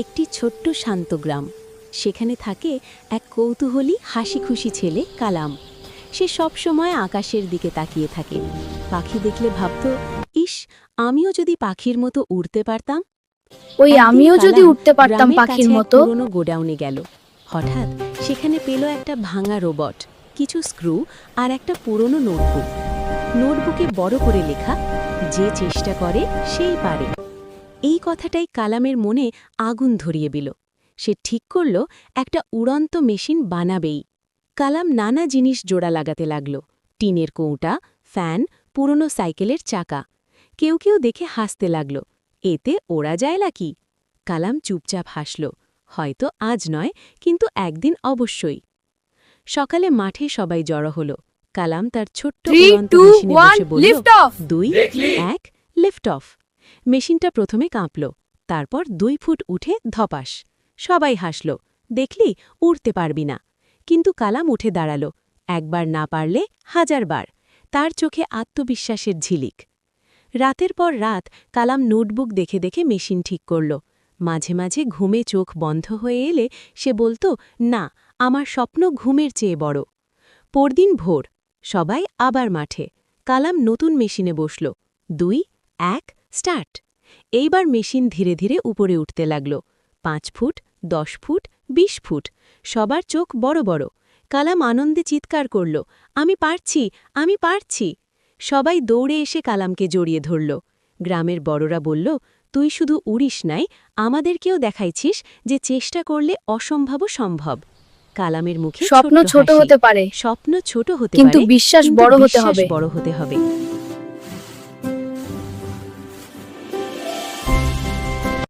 একটি ছোট্ট শান্ত গ্রাম। সেখানে থাকে এক কৌতূহলী হাসিখুশি ছেলে কালাম। সে সব সময় আকাশের দিকে তাকিয়ে থাকে। পাখি দেখলে ভাবত, ইস, আমিও যদি পাখির মতো উড়তে পারতাম। ওই একদিন আমিও যদি কালাম উঠতে পারতাম গ্রামের পাখির কাছে এক মতো। পুরনো গোডাউনে গেল। হঠাৎ সেখানে পেল একটা ভাঙা রোবট, কিছু স্ক্রু আর একটা পুরনো নোটবুক। নোটবুকে বড় করে লেখা, যে চেষ্টা করে সেই পারে। এই কথাটাই কালামের মনে আগুন ধরিয়ে দিল। সে ঠিক করল একটা উড়ন্ত মেশিন বানাবেই। কালাম নানা জিনিস জোড়া লাগাতে লাগল, টিনের কৌটা, ফ্যান, পুরনো সাইকেলের চাকা। কেউ কেউ দেখে হাসতে লাগল, এতে ওরা যায় নাকি? কালাম চুপচাপ হাসল, হয়তো আজ নয়, কিন্তু একদিন অবশ্যই। সকালে মাঠে সবাই জড়ো হল। কালাম তার ছোট্ট 3, উড়ন্ত 2, মেশিনে 1, বসে বলল, lift off! 2, 1, lift of. মেশিনটা প্রথমে কাঁপল, তারপর 2 ফুট উঠে ধপাস। সবাই হাসল, দেখলি, উড়তে পারবি না। কিন্তু কালাম উঠে দাঁড়াল, একবার না পারলে 1000 বার। তার চোখে আত্মবিশ্বাসের ঝিলিক। রাতের পর রাত কালাম নোটবুক দেখে দেখে মেশিন ঠিক করল। মাঝে মাঝে ঘুমে চোখ বন্ধ হয়ে এলে সে বলতো, না, আমার স্বপ্ন ঘুমের চেয়ে বড়। পরদিন ভোর, সবাই আবার মাঠে। কালাম নতুন মেশিনে বসল। 2, 1, স্টার্ট। এইবার মেশিন ধীরে ধীরে উপরে উঠতে লাগল। 5 ফুট, 10 ফুট, 20 ফুট। সবার চোখ বড় বড়। কালাম আনন্দে চিৎকার করল, আমি পারছি, আমি পারছি। সবাই দৌড়ে এসে কালামকে জড়িয়ে ধরল। গ্রামের বড়রা বলল, তুই শুধু উড়িস নাই, আমাদেরকেও দেখাইছিস যে চেষ্টা করলে অসম্ভবও সম্ভব। কালামের মুখে স্বপ্ন ছোট হাসি। হতে পারে, স্বপ্ন ছোট হতে কিন্তু পারে, বিশ্বাস কিন্তু বড় হতে বিশ্বাস হবে। বড় হতে হবে।